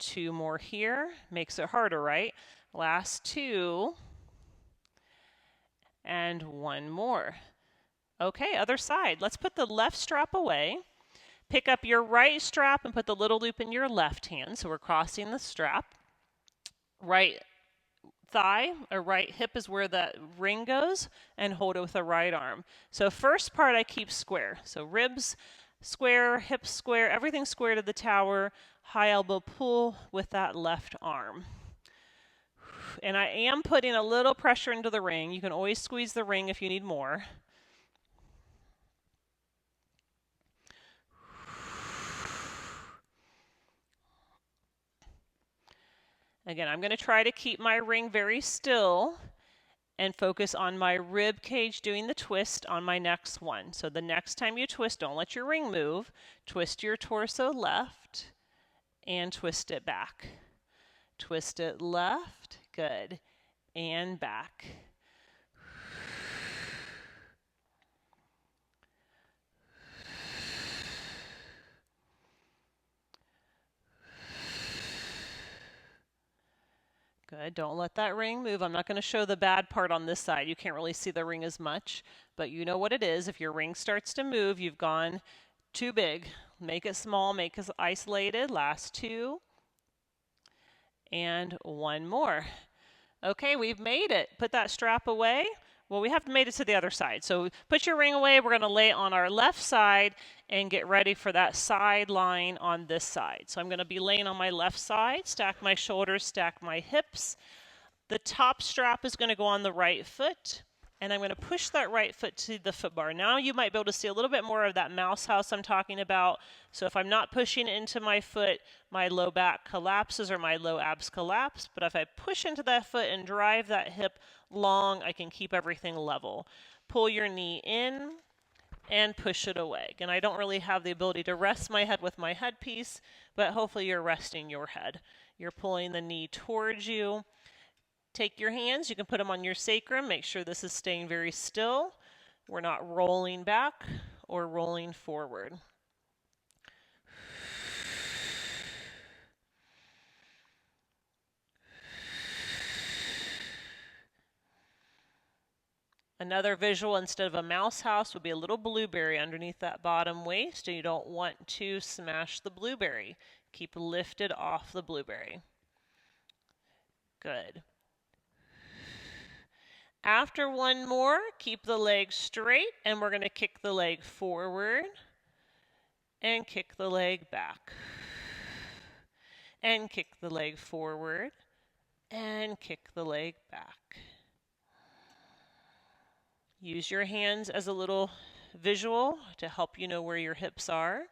2 more here. Makes it harder, right? Last 2. And 1 more. Okay, other side. Let's put the left strap away. Pick up your right strap and put the little loop in your left hand. So we're crossing the strap. Right thigh or right hip is where that ring goes, and hold it with the right arm. So first part I keep square. So ribs square, hips square, everything square to the tower, high elbow pull with that left arm. And I am putting a little pressure into the ring. You can always squeeze the ring if you need more. Again, I'm going to try to keep my ring very still and focus on my rib cage doing the twist on my next one. So the next time you twist, don't let your ring move. Twist your torso left and twist it back. Twist it left, good, and back. Good, don't let that ring move. I'm not going to show the bad part on this side. You can't really see the ring as much, but you know what it is. If your ring starts to move, you've gone too big. Make it small, make it isolated. Last 2. And 1 more. Okay, we've made it. Put that strap away. Well, we have made it to the other side. So put your ring away. We're going to lay it on our left side and get ready for that side line on this side. So I'm going to be laying on my left side, stack my shoulders, stack my hips. The top strap is going to go on the right foot, and I'm going to push that right foot to the foot bar. Now you might be able to see a little bit more of that mouse house I'm talking about. So if I'm not pushing into my foot, my low back collapses or my low abs collapse. But if I push into that foot and drive that hip long, I can keep everything level. Pull your knee in and push it away. Again, I don't really have the ability to rest my head with my headpiece, but hopefully you're resting your head. You're pulling the knee towards you. Take your hands, you can put them on your sacrum. Make sure this is staying very still. We're not rolling back or rolling forward. Another visual instead of a mouse house would be a little blueberry underneath that bottom waist, and you don't want to smash the blueberry. Keep lifted off the blueberry. Good. After one more, keep the leg straight, and we're going to kick the leg forward and kick the leg back. And kick the leg forward and kick the leg back. Use your hands as a little visual to help you know where your hips are.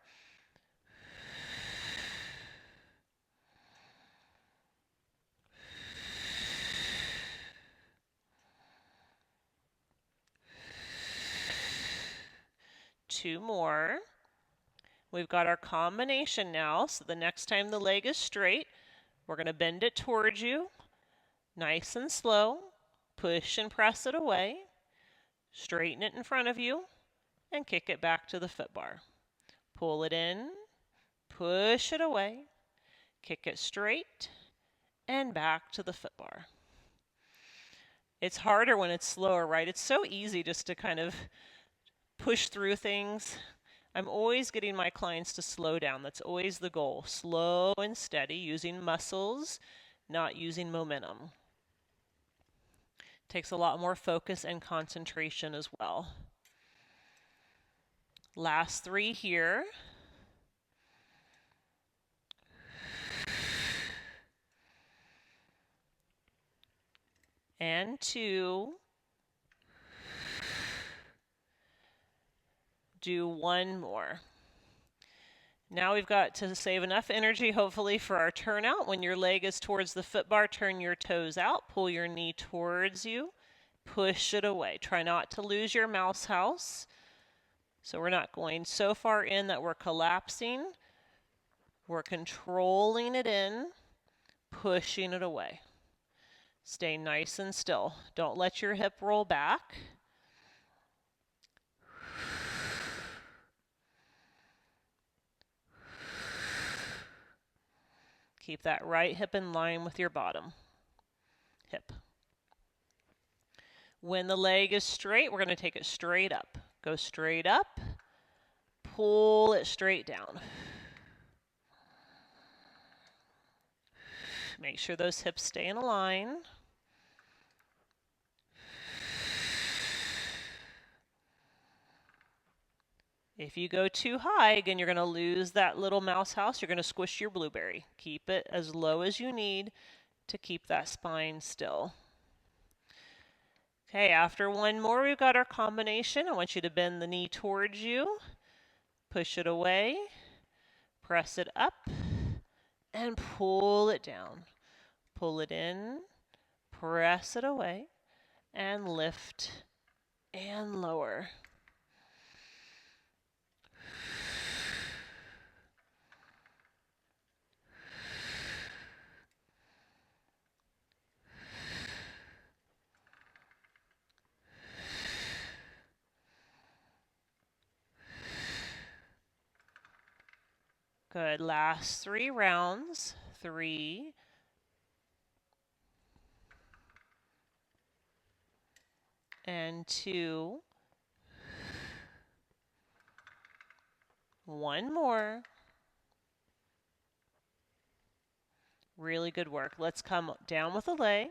Two more. We've got our combination now, so the next time the leg is straight, we're going to bend it towards you, nice and slow, push and press it away, straighten it in front of you, and kick it back to the foot bar. Pull it in, push it away, kick it straight, and back to the foot bar. It's harder when it's slower, right? It's so easy just to kind of push through things. I'm always getting my clients to slow down. That's always the goal. Slow and steady, using muscles, not using momentum. Takes a lot more focus and concentration as well. Last three here. And two. Do one more. Now we've got to save enough energy, hopefully, for our turnout. When your leg is towards the foot bar, turn your toes out, pull your knee towards you, push it away. Try not to lose your mouse house. So we're not going so far in that we're collapsing. We're controlling it in, pushing it away. Stay nice and still. Don't let your hip roll back. Keep that right hip in line with your bottom hip. When the leg is straight, we're going to take it straight up. Go straight up, pull it straight down. Make sure those hips stay in a line. If you go too high, again, you're going to lose that little mouse house. You're going to squish your blueberry. Keep it as low as you need to keep that spine still. Okay, after one more, we've got our combination. I want you to bend the knee towards you, push it away, press it up, and pull it down. Pull it in, press it away, and lift and lower. Good. Last 3 rounds. 3. And 2. One more. Really good work. Let's come down with the leg,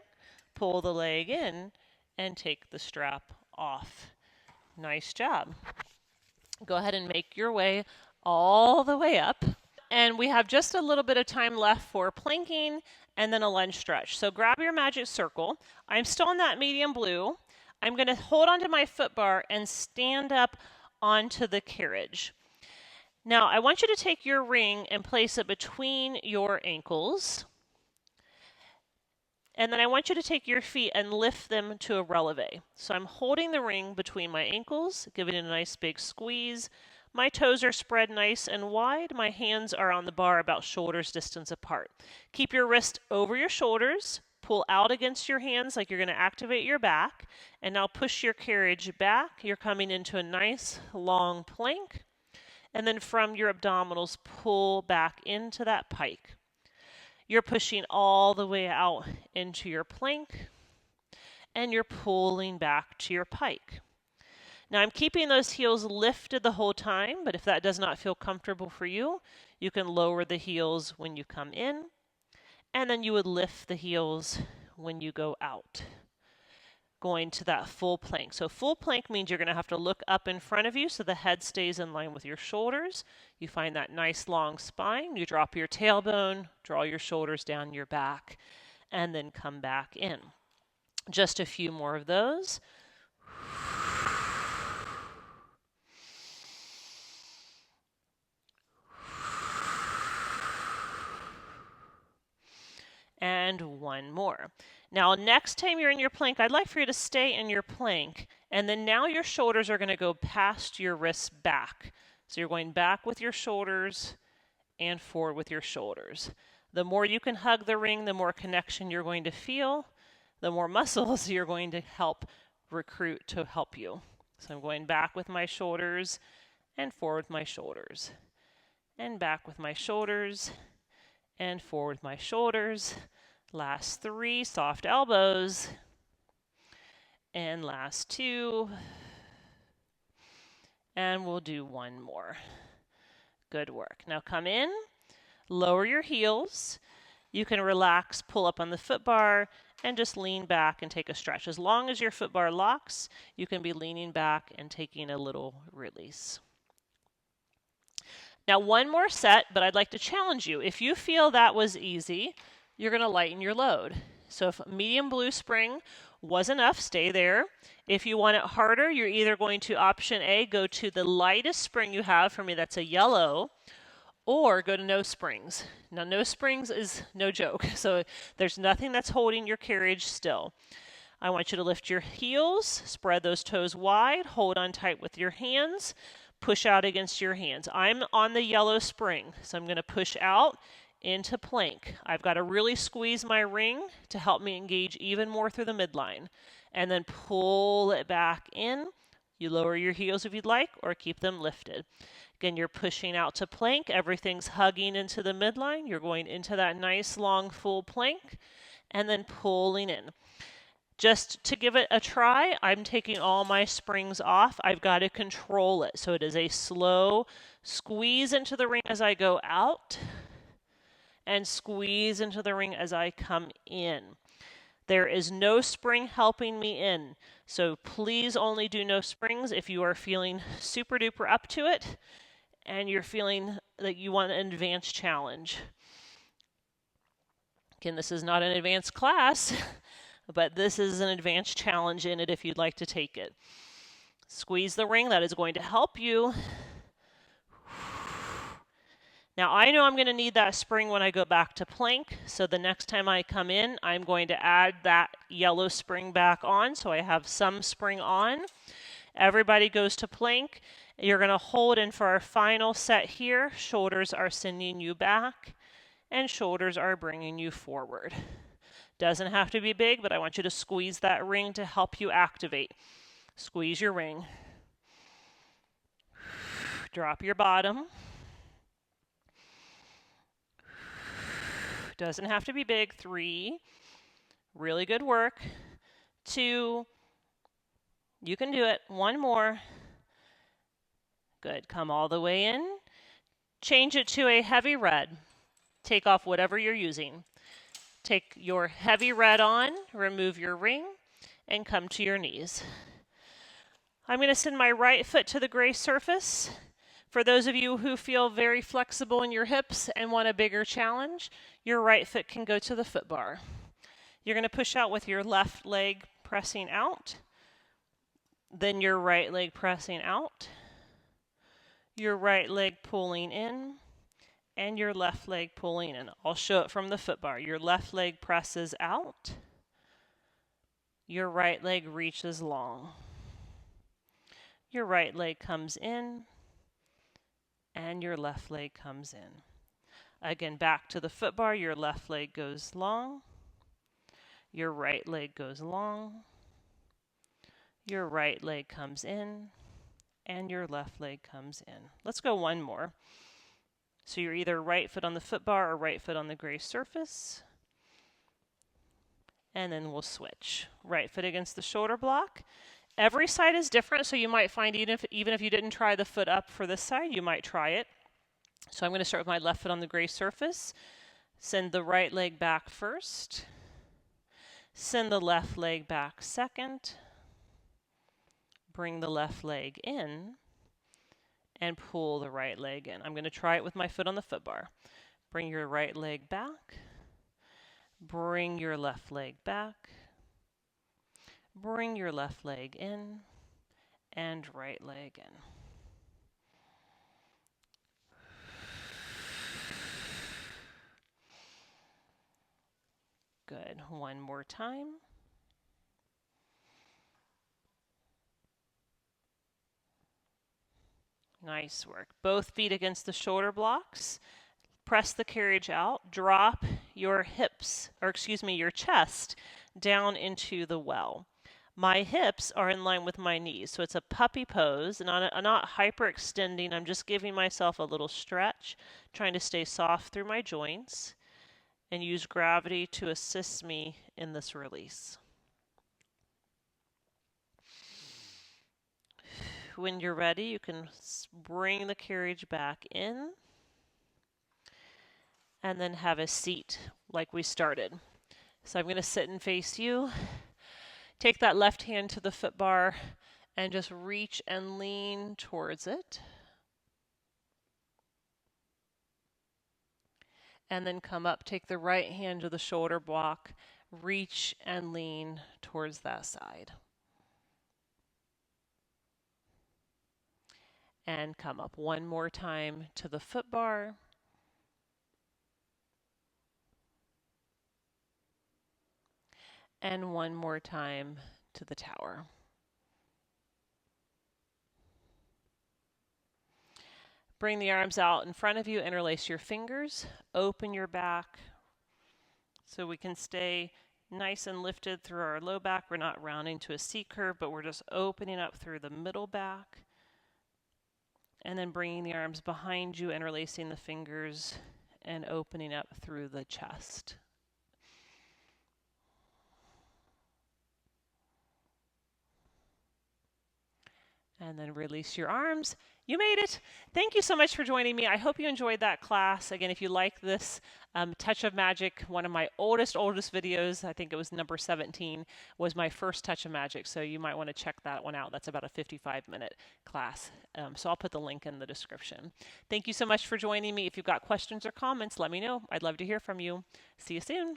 pull the leg in, and take the strap off. Nice job. Go ahead and make your way all the way up. And we have just a little bit of time left for planking and then a lunge stretch. So grab your magic circle. I'm still in that medium blue. I'm going to hold onto my foot bar and stand up onto the carriage. Now, I want you to take your ring and place it between your ankles. And then I want you to take your feet and lift them to a releve. So I'm holding the ring between my ankles, giving it a nice big squeeze. My toes are spread nice and wide. My hands are on the bar about shoulders distance apart. Keep your wrist over your shoulders. Pull out against your hands like you're going to activate your back. And now push your carriage back. You're coming into a nice long plank. And then from your abdominals, pull back into that pike. You're pushing all the way out into your plank. And you're pulling back to your pike. Now I'm keeping those heels lifted the whole time, but if that does not feel comfortable for you, you can lower the heels when you come in, and then you would lift the heels when you go out. going to that full plank. So full plank means you're going to have to look up in front of you so the head stays in line with your shoulders. You find that nice long spine. You drop your tailbone, draw your shoulders down your back, and then come back in. Just a few more of those. And one more. Now, next time you're in your plank, I'd like for you to stay in your plank, and then now your shoulders are going to go past your wrists back. So you're going back with your shoulders and forward with your shoulders. The more you can hug the ring, the more connection you're going to feel, the more muscles you're going to help recruit to help you. So I'm going back with my shoulders and forward with my shoulders, and back with my shoulders and forward with my shoulders. Last 3, soft elbows. And last 2. And we'll do one more. Good work. Now come in, lower your heels. You can relax, pull up on the foot bar, and just lean back and take a stretch. As long as your foot bar locks, you can be leaning back and taking a little release. Now one more set, but I'd like to challenge you. If you feel that was easy, you're going to lighten your load. So if medium blue spring was enough, stay there. If you want it harder, you're either going to option A, go to the lightest spring you have. For me, that's a yellow, or go to no springs. Now, no springs is no joke. So there's nothing that's holding your carriage still. I want you to lift your heels, spread those toes wide, hold on tight with your hands, push out against your hands. I'm on the yellow spring, so I'm going to push out into plank. I've got to really squeeze my ring to help me engage even more through the midline. And then pull it back in. You lower your heels if you'd like, or keep them lifted. Again, you're pushing out to plank. Everything's hugging into the midline. You're going into that nice long full plank and then pulling in. Just to give it a try, I'm taking all my springs off. I've got to control it. So it is a slow squeeze into the ring as I go out and squeeze into the ring as I come in. There is no spring helping me in. So please only do no springs if you are feeling super duper up to it and you're feeling that you want an advanced challenge. Again, this is not an advanced class, but this is an advanced challenge in it if you'd like to take it. Squeeze the ring. That is going to help you. Now, I know I'm going to need that spring when I go back to plank, so the next time I come in, I'm going to add that yellow spring back on, so I have some spring on. Everybody goes to plank. You're going to hold in for our final set here. Shoulders are sending you back, and shoulders are bringing you forward. Doesn't have to be big, but I want you to squeeze that ring to help you activate. Squeeze your ring. Drop your bottom. Doesn't have to be big. 3. Really good work. 2. You can do it. 1 more. Good. Come all the way in. Change it to a heavy red. Take off whatever you're using. Take your heavy red on, remove your ring, and come to your knees. I'm going to send my right foot to the gray surface. For those of you who feel very flexible in your hips and want a bigger challenge, your right foot can go to the foot bar. You're going to push out with your left leg pressing out, then your right leg pressing out, your right leg pulling in, and your left leg pulling in. I'll show it from the foot bar. Your left leg presses out, your right leg reaches long. Your right leg comes in, and your left leg comes in. Again, back to the foot bar, your left leg goes long, your right leg goes long, your right leg comes in, and your left leg comes in. Let's go one more. So you're either right foot on the foot bar or right foot on the gray surface. And then we'll switch. Right foot against the shoulder block. Every side is different, so you might find even if you didn't try the foot up for this side, you might try it. So I'm going to start with my left foot on the gray surface. Send the right leg back first. Send the left leg back second. Bring the left leg in and pull the right leg in. I'm going to try it with my foot on the foot bar. Bring your right leg back. Bring your left leg back. Bring your left leg in and right leg in. Good. One more time. Nice work. Both feet against the shoulder blocks. Press the carriage out. Drop your hips, or excuse me, your chest down into the well. My hips are in line with my knees, so it's a puppy pose, and I'm not hyperextending. I'm just giving myself a little stretch, trying to stay soft through my joints, and use gravity to assist me in this release. When you're ready, you can bring the carriage back in and then have a seat like we started. So I'm going to sit and face you. Take that left hand to the foot bar and just reach and lean towards it. And then come up, take the right hand to the shoulder block, reach and lean towards that side. And come up one more time to the foot bar. And one more time to the tower. Bring the arms out in front of you, interlace your fingers, open your back so we can stay nice and lifted through our low back. We're not rounding to a C curve, but we're just opening up through the middle back. And then bringing the arms behind you, interlacing the fingers, and opening up through the chest. And then release your arms. You made it. Thank you so much for joining me. I hope you enjoyed that class. Again, if you like this Touch of Magic, one of my oldest videos, I think it was number 17, was my first Touch of Magic. So you might want to check that one out. That's about a 55-minute class. So I'll put the link in the description. Thank you so much for joining me. If you've got questions or comments, let me know. I'd love to hear from you. See you soon.